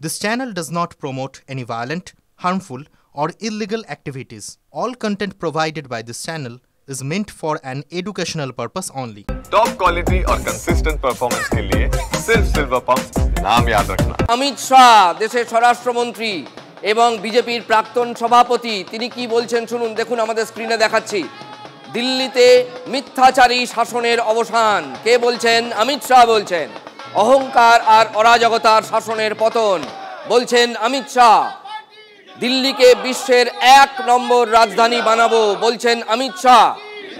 This channel does not promote any violent, harmful, or illegal activities. All content provided by this channel is meant for an educational purpose only. Top quality और consistent performance के लिए सिर्फ silver pump नाम याद रखना। अमित शाह देशेर স্বরাষ্ট্রমন্ত্রী এবং বিজেপির প্রাক্তন সভাপতি তিনি কি বলছেন শুনুন। দেখুন আমাদের স্ক্রিনে দেখাচ্ছি। দিল্লিতে মিথ্যাচারী শাসনের অবসান কে বলছেন? অমিত শাহ বলছেন। অহংকার আর অরাজকতার শাসনের পতন বলছেন অমিত শাহ। দিল্লিকে বিশ্বের ১ নম্বর রাজধানী বানাবো বলছেন অমিত শাহ।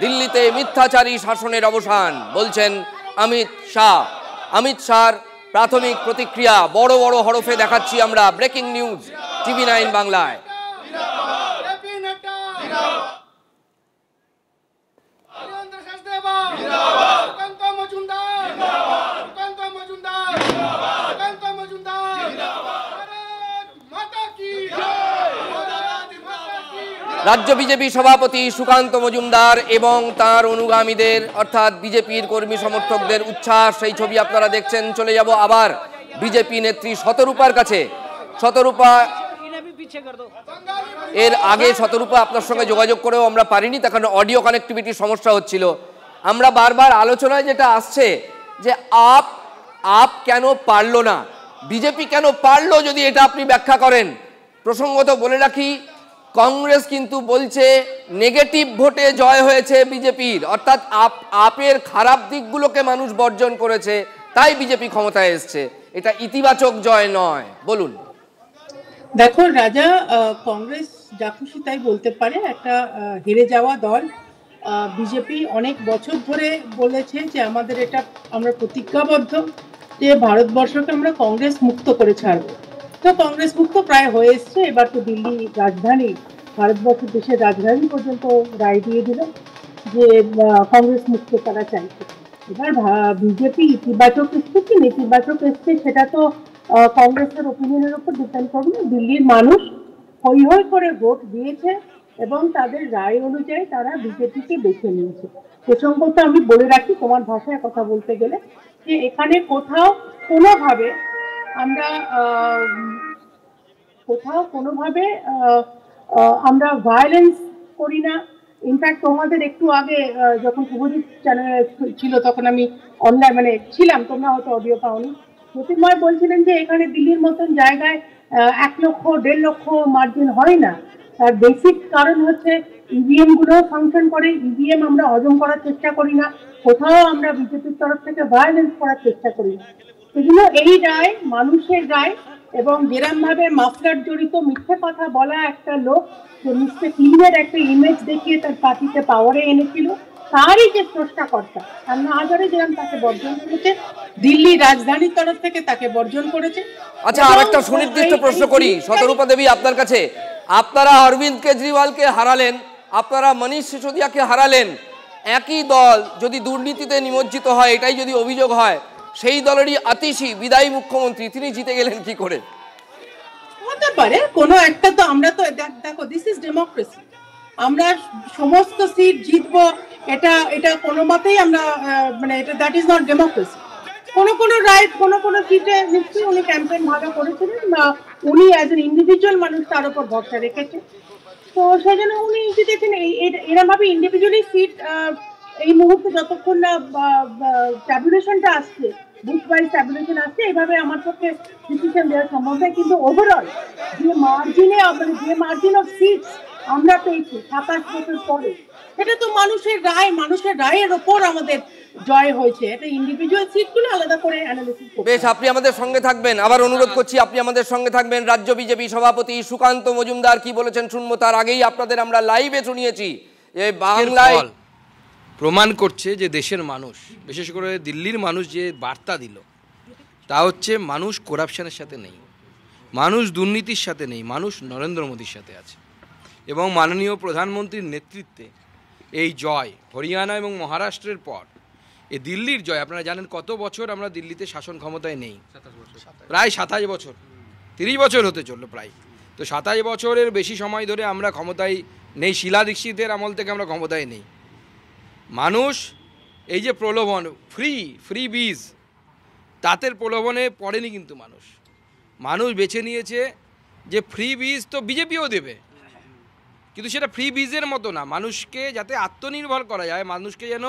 দিল্লিতে মিথ্যাচারী শাসনের অবসান বলছেন অমিত শাহ। অমিত শাহর প্রাথমিক প্রতিক্রিয়া বড় বড় হরফে দেখাচ্ছি আমরা। ব্রেকিং নিউজ TV9 বাংলায়। রাজ্য বিজেপি সভাপতি সুকান্ত মজুমদার এবং তার অনুগামীদের অর্থাৎ বিজেপির কর্মী সমর্থকদের উচ্ছ্বাস, সেই ছবি আপনারা দেখছেন। চলে যাব আবার বিজেপি নেত্রী শতরূপার কাছে। শতরূপা, এর আগে শতরূপা আপনার সঙ্গে যোগাযোগ করেও আমরা পারিনি, তার কারণে অডিও কানেক্টিভিটির সমস্যা হচ্ছিল। আমরা বারবার আলোচনায় যেটা আসছে যে আপ কেন পারলো না, বিজেপি কেন পারলো, যদি এটা আপনি ব্যাখ্যা করেন। প্রসঙ্গত বলে রাখি, কংগ্রেস কিন্তু বলছে নেগেটিভ ভোটে জয় হয়েছে বিজেপির, অর্থাৎ আপের খারাপ দিকগুলোকে মানুষ বর্জন করেছে, তাই বিজেপি ক্ষমতায় এসছে। এটা ইতিবাচক জয় নয়। বলুন। দেখো রাজা, কংগ্রেস যা খুশি তাই বলতে পারে, একটা হেরে যাওয়া দল। বিজেপি অনেক বছর ধরে বলেছে যে আমাদের এটা, আমরা প্রতিজ্ঞাবদ্ধ যে ভারতবর্ষকে আমরা কংগ্রেস মুক্ত করে ছাড়বো। তো কংগ্রেস মুক্ত প্রায় হয়ে এসছে। এবার তো দিল্লি রাজধানী, ভারতবর্ষের দেশের রাজধানী পর্যন্ত রায় দিয়ে দিল যে কংগ্রেস মুক্ত তারা চাইছে। এবার বিজেপি ইতিবাচক এসছে কি নেতিবাচক এসছে সেটা তো কংগ্রেসের ওপিনিয়নের উপর ডিপেন্ড করবে। দিল্লির মানুষ হৈ হৈ করে ভোট দিয়েছে এবং তাদের রায় অনুযায়ী তারা বিজেপিকে বেছে নিয়েছে। প্রসঙ্গত আমি বলে রাখি, তোমার ভাষায় কথা বলতে গেলে, যে এখানে কোথাও কোনোভাবে আমরা ভায়োলেন্স করি না। ইনফ্যাক্ট তোমাদের একটু আগে যখন শুভজিৎ চ্যানেল ছিল তখন আমি অনলাইন ছিলাম, তোমরা হয়তো অডিও পাওনি। জ্যোতির্ময় বলছিলেন যে এখানে দিল্লির মতন জায়গায় ১ লক্ষ ১.৫ লক্ষ মার্জিন হয় না। তার বেসিক কারণ হচ্ছে ইভিএম গুলো ফাংশন করে। ইভিএম আমরা হজম করার চেষ্টা করি না, কোথাও আমরা বিজেপির তরফ থেকে ভায়োলেন্স করার চেষ্টা করি না। সেজন্য এই রায় মানুষের রায়, এবং যেরকম ভাবে মাফলার জড়িত মিথ্যে কথা বলা একটা লোক যে মিস্টার ক্লিনের একটা ইমেজ দেখিয়ে তার পার্টিতে পাওয়ারে এনেছিল, তারই যে স্রষ্টাকর্তা আন্না হাজারে যেরকম তাকে বর্জন করেছে, দিল্লি রাজধানীর তরফ থেকে তাকে বর্জন করেছে। আচ্ছা, আরেকটা সুনির্দিষ্ট প্রশ্ন করি শতরূপা দেবী আপনার কাছে। আপনারা অরবিন্দ কেজরিওয়ালকে হারালেন, আপনারা মনীষ সিসোদিয়াকে হারালেন। একই দল যদি দুর্নীতিতে নিমজ্জিত হয়, এটাই যদি অভিযোগ হয়, সেই দলেরই আতিশী বিদায়ী মুখ্যমন্ত্রী তিনি জিতে গেলেন কি করে? হতে পারে কোনো একটা। তো আমরা তো দেখো, দিস ইজ ডেমোক্রেসি, আমরা সমস্ত সিট জিতবো এটা কোনো মতেই আমরা এটা দ্যাট ইজ নট ডেমোক্রেসি। কোনো রাইট কোনো সিটে নিশ্চয়ই উনি ক্যাম্পেইন ভালো করেছিলেন, বা উনি অ্যাজ এন ইন্ডিভিজুয়াল মানুষ তার উপর ভরসা রেখেছে। তো সেই জন্য উনি জিতেছেন। এরকম ভাবে ইন্ডিভিজুয়ালি সিট এই মুহূর্তে যতক্ষণ না ট্যাবুলেশনটা আসছে, বুথ ওয়াইজ ট্যাবুলেশন আসছে, এইভাবে আমার পক্ষে ডিসিশন দেওয়া সম্ভব নয়। কিন্তু ওভারঅল যে মার্জিন অফ সিটস আমরা পেয়েছি 27 বছর পরে, এটা তো মানুষের রায়ের ওপর আমাদের জয় হয়েছে। এটা ইন্ডিভিজুয়াল সিটগুলো আলাদা করে অ্যানালিসিস করতে। বেশ, আপনি আমাদের সঙ্গে থাকবেন, আবার অনুরোধ করছি আপনি আমাদের সঙ্গে থাকবেন। রাজ্য বিজেপি সভাপতি সুকান্ত মজুমদার কি বলেছেন শুনবো। তার আগেই আপনাদের আমরা লাইভে শুনিয়েছি যে বাংলায় প্রমাণ করছে যে দেশের মানুষ, বিশেষ করে দিল্লির মানুষ যে বার্তা দিল, তা হচ্ছে মানুষ করাপশনের সাথে নেই, মানুষ দুর্নীতির সাথে নেই, মানুষ নরেন্দ্র মোদীর সাথে আছে। এবং মাননীয় প্রধানমন্ত্রীর নেতৃত্বে এই জয় হরিয়ানা এবং মহারাষ্ট্রের পর এই দিল্লির জয়। আপনারা জানেন কত বছর আমরা দিল্লিতে শাসন ক্ষমতায় নেই, প্রায় ২৭ বছর, ৩০ বছর হতে চললো প্রায়। তো ২৭ বছরের বেশি সময় ধরে আমরা ক্ষমতায় নেই, শিলা দীক্ষিতের আমল থেকে আমরা ক্ষমতায় নেই। মানুষ এই যে প্রলোভন, ফ্রি বীজ, তাদের প্রলোভনে পড়েনি কিন্তু মানুষ। মানুষ বেছে নিয়েছে যে ফ্রি বীজ তো বিজেপিও দেবে, কিন্তু সেটা ফ্রি বীজের মতো না, মানুষকে যাতে আত্মনির্ভর করা যায়, মানুষকে যেন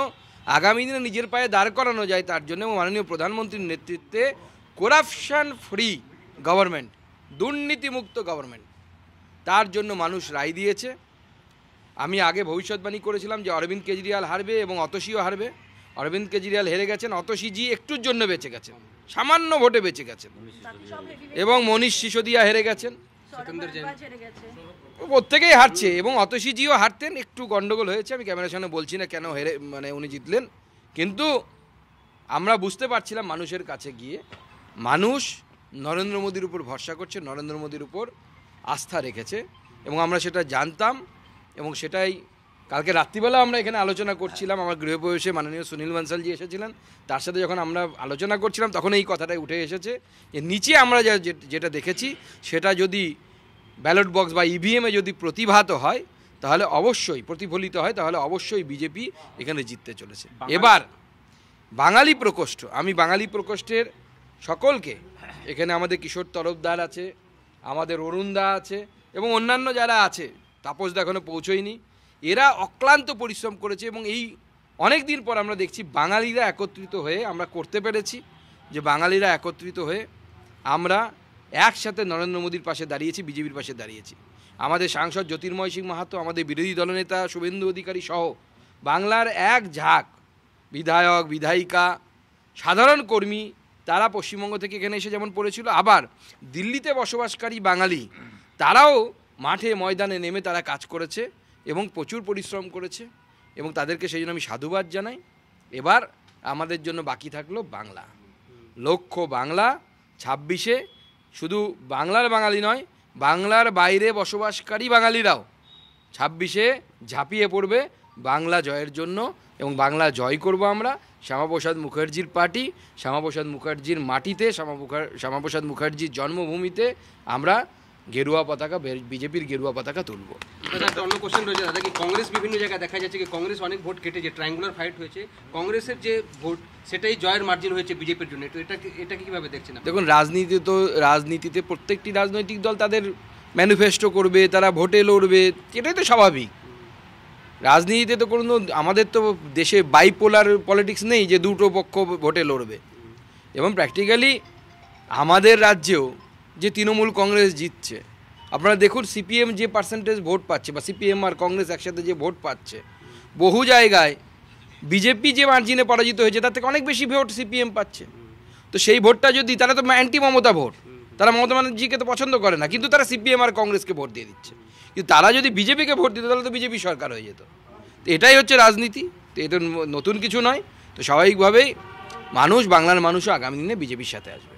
আগামী দিনে নিজের পায়ে দাঁড় করানো যায়, তার জন্য মাননীয় প্রধানমন্ত্রীর নেতৃত্বে করাপশন ফ্রি গভর্নমেন্ট, দুর্নীতিমুক্ত গভর্নমেন্ট, তার জন্য মানুষ রায় দিয়েছে। আমি আগে ভবিষ্যৎবাণী করেছিলাম যে অরবিন্দ কেজরিওয়াল হারবে এবং অতসীও হারবে। অরবিন্দ কেজরিওয়াল হেরে গেছেন, অতসীজি একটুর জন্য বেঁচে গেছেন, সামান্য ভোটে বেঁচে গেছেন, এবং মনীষ সিসোদিয়া হেরে গেছেন, প্রত্যেকেই হারছে, এবং অতসীজিও হারতেন, একটু গন্ডগোল হয়েছে, আমি ক্যামেরার সামনে বলছি না কেন হেরে উনি জিতলেন, কিন্তু আমরা বুঝতে পারছিলাম মানুষের কাছে গিয়ে মানুষ নরেন্দ্র মোদীর উপর ভরসা করছে, নরেন্দ্র মোদীর উপর আস্থা রেখেছে, এবং আমরা সেটা জানতাম, এবং সেটাই কালকে রাত্রিবেলা আমরা এখানে আলোচনা করছিলাম। আমার গৃহপ্রবেশে মাননীয় সুনীল বানসালজি এসেছিলেন, তার সাথে যখন আমরা আলোচনা করছিলাম তখন এই কথাটাই উঠে এসেছে যে নিচে আমরা যেটা দেখেছি সেটা যদি ব্যালট বক্স বা ইভিএমে যদি প্রতিভাত হয়, তাহলে অবশ্যই প্রতিফলিত হয়, তাহলে অবশ্যই বিজেপি এখানে জিততে চলেছে। এবার বাঙালি প্রকোষ্ঠ, আমি বাঙালি প্রকোষ্ঠের সকলকে, এখানে আমাদের কিশোর তরফদার আছে, আমাদের অরুণদা আছে, এবং অন্যান্য যারা আছে, তাপসদা এখনও পৌঁছয়নি, এরা অক্লান্ত পরিশ্রম করেছে, এবং এই অনেক দিন পর আমরা দেখছি বাঙালিরা একত্রিত হয়ে আমরা করতে পেরেছি, যে বাঙালিরা একত্রিত হয়ে আমরা একসাথে নরেন্দ্র মোদীর পাশে দাঁড়িয়েছি, বিজেপির পাশে দাঁড়িয়েছি। আমাদের সাংসদ জ্যোতির্ময় সিং মাহাতো, আমাদের বিরোধী দলনেতা শুভেন্দু অধিকারী সহ বাংলার এক ঝাঁক বিধায়ক, বিধায়িকা, সাধারণ কর্মী, তারা পশ্চিমবঙ্গ থেকে এখানে এসে যেমন পড়েছিল, আবার দিল্লিতে বসবাসকারী বাঙালি তারাও মাঠে ময়দানে নেমে তারা কাজ করেছে এবং প্রচুর পরিশ্রম করেছে, এবং তাদেরকে সেই জন্য আমি সাধুবাদ জানাই। এবার আমাদের জন্য বাকি থাকলো বাংলা, লক্ষ্য বাংলা। 26-এ শুধু বাংলার বাঙালি নয়, বাংলার বাইরে বসবাসকারী বাঙালিরাও 26-এ ঝাঁপিয়ে পড়বে বাংলা জয়ের জন্য, এবং বাংলা জয় করব আমরা। শ্যামাপ্রসাদ মুখার্জির পার্টি, শ্যামাপ্রসাদ মুখার্জির মাটিতে, শ্যামাপ্রসাদ মুখার্জির জন্মভূমিতে আমরা গেরুয়া পতাকা, বিজেপির গেরুয়া পতাকা তুলব। দাদা একটা অন্য কোশ্চেন রয়েছে দাদা, কি কংগ্রেস বিভিন্ন জায়গায় দেখা যাচ্ছে কি কংগ্রেস অনেক ভোট কেটেছে, ট্রায়াঙ্গুলার ফাইট হয়েছে, কংগ্রেসের যে ভোট সেটাই জয়ের মার্জিন হয়েছে বিজেপির জন্য, এটাকে কীভাবে দেখছেন? দেখুন, রাজনীতিতে প্রত্যেকটি রাজনৈতিক দল তাদের ম্যানিফেস্টো করবে, তারা ভোটে লড়বে, এটাই তো স্বাভাবিক। রাজনীতিতে তো কোনো, আমাদের তো দেশে বাইপোলার পলিটিক্স নেই যে দুটো পক্ষ ভোটে লড়বে, এবং প্র্যাকটিক্যালি আমাদের রাজ্যেও যে তৃণমূল কংগ্রেস জিতছে, আপনারা দেখুন সিপিএম যে পার্সেন্টেজ ভোট পাচ্ছে, বা সিপিএম আর কংগ্রেস একসাথে যে ভোট পাচ্ছে, বহু জায়গায় বিজেপি যে মার্জিনে পরাজিত হয়েছে তার থেকে অনেক বেশি ভোট সিপিএম পাচ্ছে। তো সেই ভোটটা যদি, তারা তো অ্যান্টি মমতা ভোট, তারা মমতা ব্যানার্জিকে তো পছন্দ করে না, কিন্তু তারা সিপিএম আর কংগ্রেসকে ভোট দিয়ে দিচ্ছে, কিন্তু তারা যদি বিজেপিকে ভোট দিত তাহলে তো বিজেপি সরকার হয়ে যেত। তো এটাই হচ্ছে রাজনীতি, তো এটা নতুন কিছু নয়। তো স্বাভাবিকভাবেই বাংলার মানুষও আগামী দিনে বিজেপির সাথে আসবে।